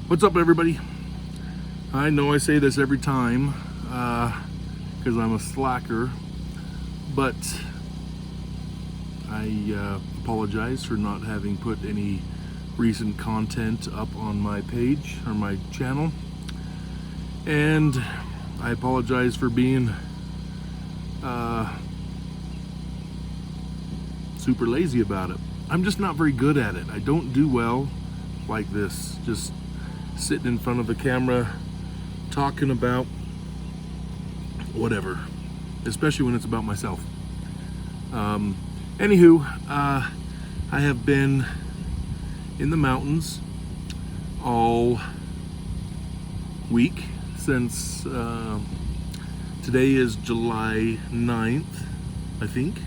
What's up, everybody? I know I say this every time because I'm a slacker, but I apologize for not having put any recent content up on my page or my channel, and I apologize for being super lazy about it. I'm just not very good at it. I don't do well like this, just sitting in front of the camera talking about whatever, especially when it's about myself. Anywho, I have been in the mountains all week since today is July 9th, I think.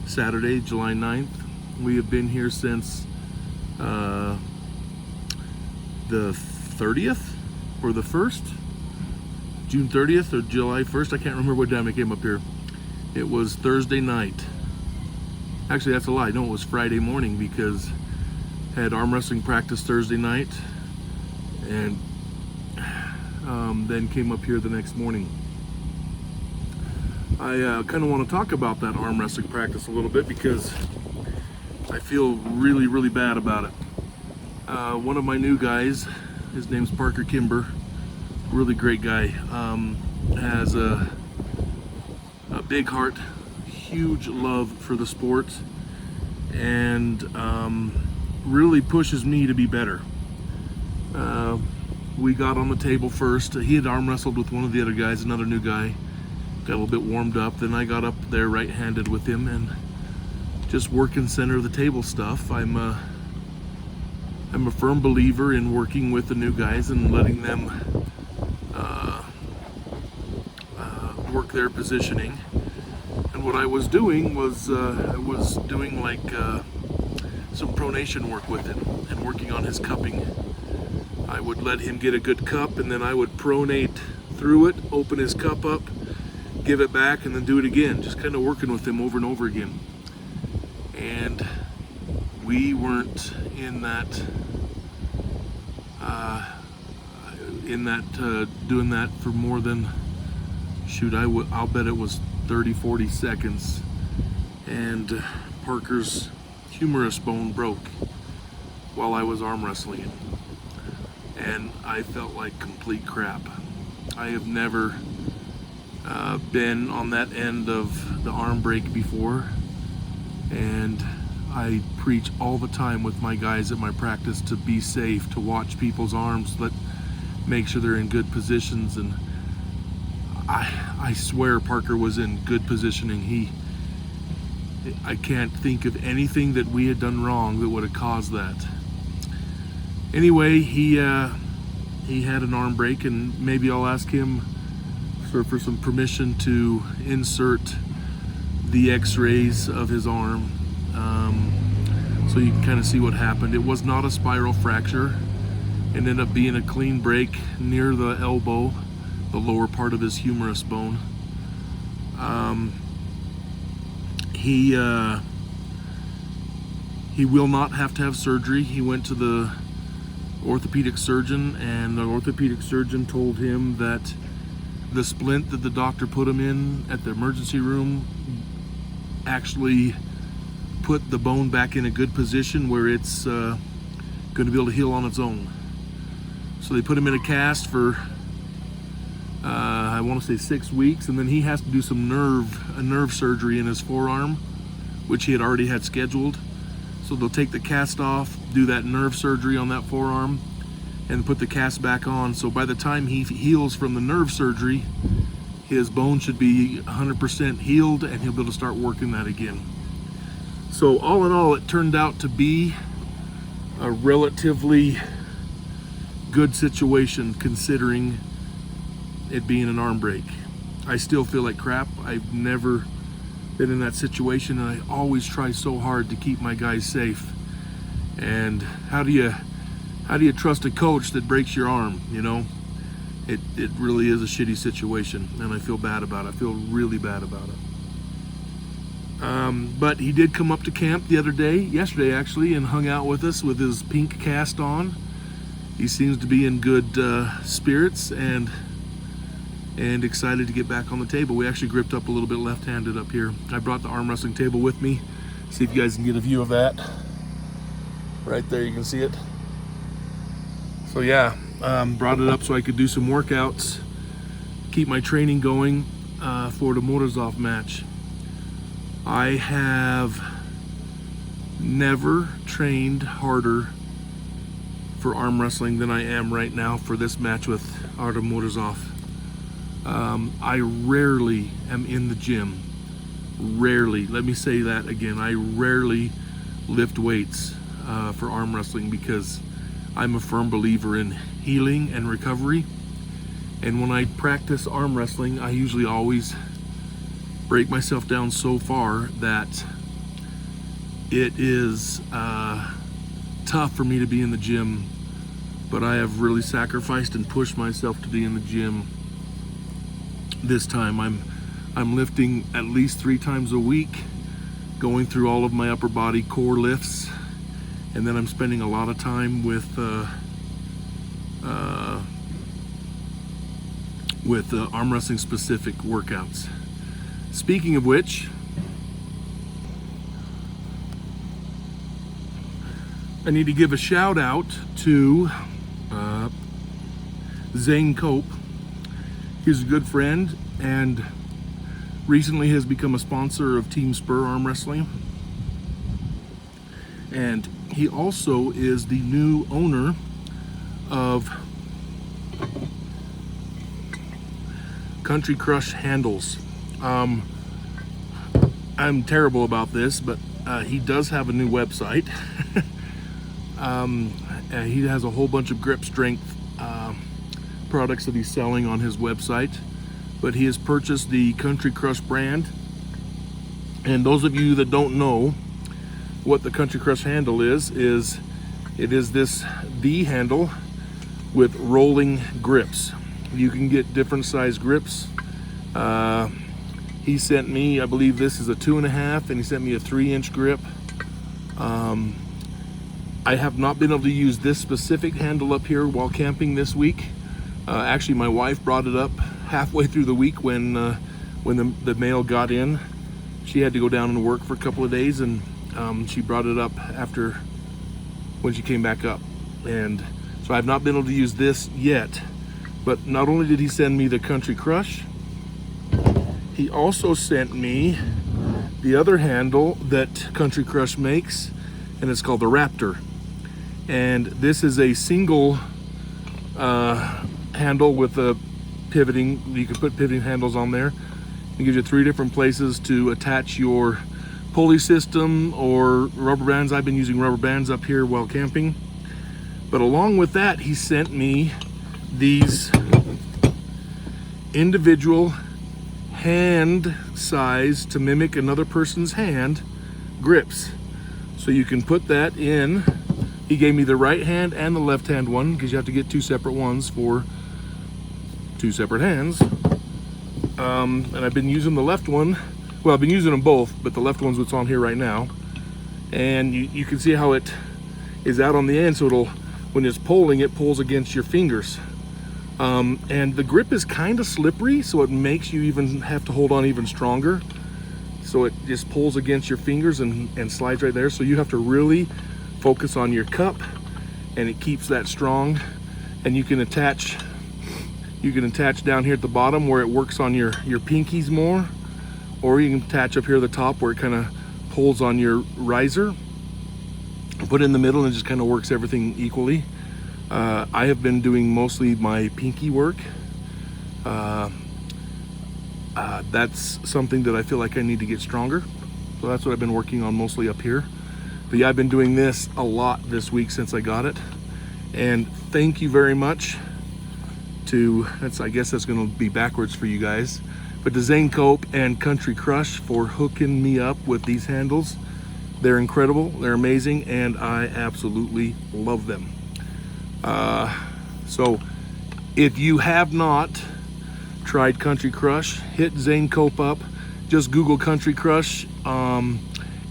Saturday, July 9th. We have been here since the 30th or the 1st, June 30th or July 1st. I can't remember what time I came up here. It was Thursday night. Actually, that's a lie. No, it was Friday morning because I had arm wrestling practice Thursday night and then came up here the next morning. I kind of want to talk about that arm wrestling practice a little bit because I feel really bad about it. One of my new guys, his name's Parker Kimber, really great guy, has a big heart, huge love for the sport, and really pushes me to be better. We got on the table first. He had arm wrestled with one of the other guys, another new guy, got a little bit warmed up. Then I got up there right-handed with him and just working center of the table stuff. I'm a firm believer in working with the new guys and letting them work their positioning. And what I was doing was I was doing like some pronation work with him and working on his cupping. I would let him get a good cup and then I would pronate through it, open his cup up, give it back, and then do it again, just kind of working with him over and over again. And we weren't in that doing that for more than, shoot, I'll bet it was 30-40 seconds, and Parker's humerus bone broke while I was arm wrestling him, and I felt like complete crap. I have never been on that end of the arm break before, and I preach all the time with my guys at my practice to be safe, to watch people's arms, make sure they're in good positions, and I swear Parker was in good positioning. I can't think of anything that we had done wrong that would have caused that. Anyway, he had an arm break, and maybe I'll ask him for some permission to insert the x-rays of his arm so you can kind of see what happened. It was not a spiral fracture. It ended up being a clean break near the elbow, the lower part of his humerus bone. He will not have to have surgery. He went to the orthopedic surgeon, and the orthopedic surgeon told him that the splint that the doctor put him in at the emergency room actually put the bone back in a good position where it's going to be able to heal on its own. So they put him in a cast for I want to say 6 weeks, and then he has to do some nerve surgery in his forearm, which he had already had scheduled. So they'll take the cast off, do that nerve surgery on that forearm, and put the cast back on. So by the time he heals from the nerve surgery, his bone should be 100% healed, and he'll be able to start working that again. So all in all, it turned out to be a relatively good situation considering it being an arm break. I still feel like crap. I've never been in that situation, and I always try so hard to keep my guys safe. And how do you trust a coach that breaks your arm? You know, it really is a shitty situation, and I feel bad about it. I feel really bad about it. But he did come up to camp the other day, yesterday actually, and hung out with us with his pink cast on. he seems to be in good spirits and excited to get back on the table. We actually gripped up a little bit left-handed up here. I brought the arm wrestling table with me. See if you guys can get a view of that. Right there, you can see it. So yeah, brought it up so I could do some workouts, keep my training going for the Morozov match. I have never trained harder for arm wrestling than I am right now for this match with Artyom Morozov. I rarely am in the gym. Rarely. Let me say that again. I rarely lift weights for arm wrestling because I'm a firm believer in healing and recovery. And when I practice arm wrestling, I usually always break myself down so far that it is tough for me to be in the gym. But I have really sacrificed and pushed myself to be in the gym. This time I'm lifting at least 3 times a week, going through all of my upper body core lifts, and then I'm spending a lot of time with arm wrestling specific workouts. Speaking of which, I need to give a shout out to Zane Cope. He's a good friend and recently has become a sponsor of Team Spur Arm Wrestling. And he also is the new owner of Country Crush Handles. I'm terrible about this, but he does have a new website. He has a whole bunch of grip strength products that he's selling on his website, but he has purchased the Country Crush brand. And those of you that don't know what the Country Crush handle is it is this V handle with rolling grips. You can get different size grips. He sent me, I believe this is a 2.5, and he sent me a 3-inch grip. I have not been able to use this specific handle up here while camping this week. Actually, my wife brought it up halfway through the week when the mail got in. She had to go down and work for a couple of days, and she brought it up after when she came back up. And so I've not been able to use this yet. But not only did he send me the Country Crush, he also sent me the other handle that Country Crush makes, and it's called the Raptor. And this is a single handle with a pivoting. You can put pivoting handles on there. It gives you 3 different places to attach your pulley system or rubber bands. I've been using rubber bands up here while camping. But along with that, he sent me these individual hand size to mimic another person's hand grips. So you can put that in. He gave me the right hand and the left hand one because you have to get 2 separate ones for 2 separate hands. And I've been using the left one. Well, I've been using them both, but the left one's what's on here right now. And you can see how it is out on the end, so when it's pulling, it pulls against your fingers. And the grip is kind of slippery, so it makes you even have to hold on even stronger. So it just pulls against your fingers and slides right there. So you have to really focus on your cup, and it keeps that strong. And you can attach down here at the bottom where it works on your pinkies more, or you can attach up here at the top where it kind of pulls on your riser. Put it in the middle and it just kind of works everything equally. I have been doing mostly my pinky work. That's something that I feel like I need to get stronger. So that's what I've been working on mostly up here. But yeah, I've been doing this a lot this week since I got it. And thank you very much to, I guess that's gonna be backwards for you guys, but to Zane Cope and Country Crush for hooking me up with these handles. They're incredible, they're amazing, and I absolutely love them. So if you have not tried Country Crush, hit Zane Cope up. Just Google Country Crush, and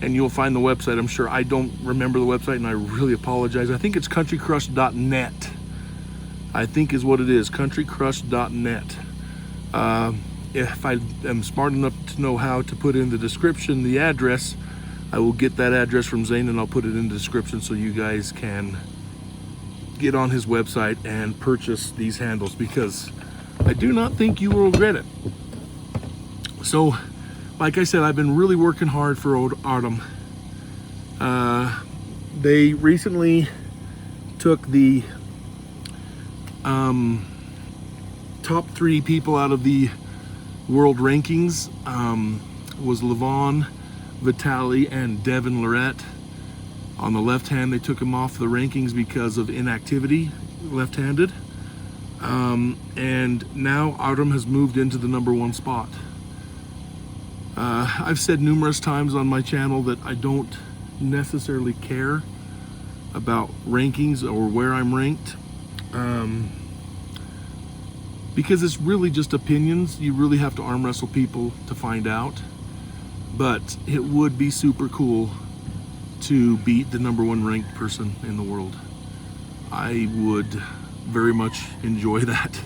you'll find the website. I'm sure I don't remember the website, and I really apologize. I think it's countrycrush.net I think is what it is, countrycrush.net. If I am smart enough to know how to put in the description the address, I will get that address from Zane and I'll put it in the description so you guys can get on his website and purchase these handles, because I do not think you will regret it. So, like I said, I've been really working hard for old Artyom. They recently took the top 3 people out of the world rankings. Was Levon, Vitaly, and Devin Lorette. On the left hand, they took him off the rankings because of inactivity, left-handed. And now Artyom has moved into the #1 spot. I've said numerous times on my channel that I don't necessarily care about rankings or where I'm ranked, because it's really just opinions. You really have to arm wrestle people to find out. But it would be super cool to beat the #1 ranked person in the world. I would very much enjoy that.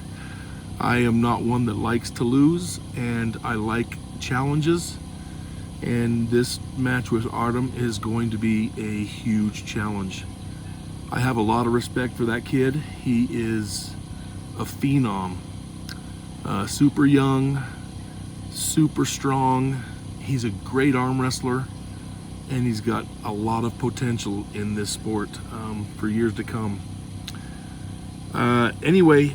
I am not one that likes to lose, and I like challenges, and this match with Artyom is going to be a huge challenge. I have a lot of respect for that kid. He is a phenom. Super young, super strong. He's a great arm wrestler, and he's got a lot of potential in this sport for years to come. Anyway,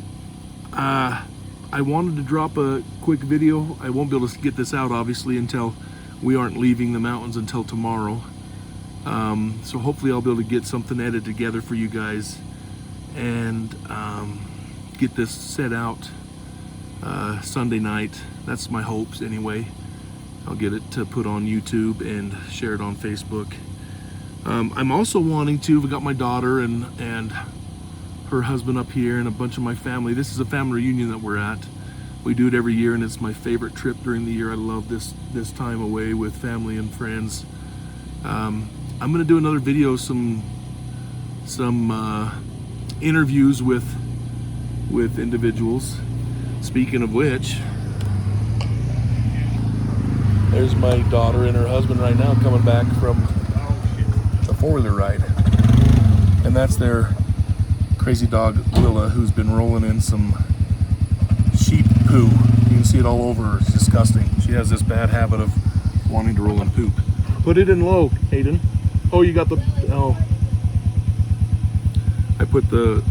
I wanted to drop a quick video. I won't be able to get this out obviously until we aren't leaving the mountains until tomorrow. So hopefully I'll be able to get something edited together for you guys and get this set out Sunday night. That's my hopes anyway. I'll get it to put on YouTube and share it on Facebook. I'm also wanting to, we got my daughter and her husband up here and a bunch of my family. This is a family reunion that we're at. We do it every year, and it's my favorite trip during the year. I love this time away with family and friends. I'm gonna do another video, some interviews with individuals. Speaking of which, there's my daughter and her husband right now coming back from a 4-wheeler ride. And that's their crazy dog, Willa, who's been rolling in some sheep poo. You can see it all over her. It's disgusting. She has this bad habit of wanting to roll in poop. Put it in low, Hayden. Oh, you got the, oh. I put the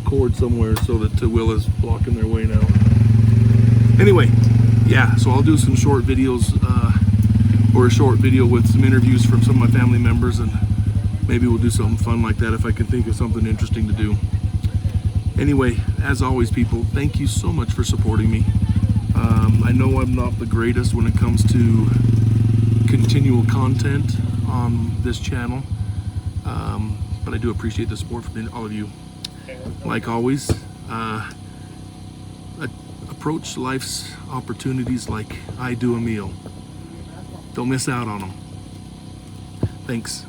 cord somewhere so that Willa's blocking their way now. Anyway, yeah, so I'll do some short videos, or a short video with some interviews from some of my family members, and maybe we'll do something fun like that if I can think of something interesting to do. Anyway, as always, people, thank you so much for supporting me. I know I'm not the greatest when it comes to continual content on this channel, but I do appreciate the support from all of you. Like always, approach life's opportunities like I do a meal. Don't miss out on them. Thanks.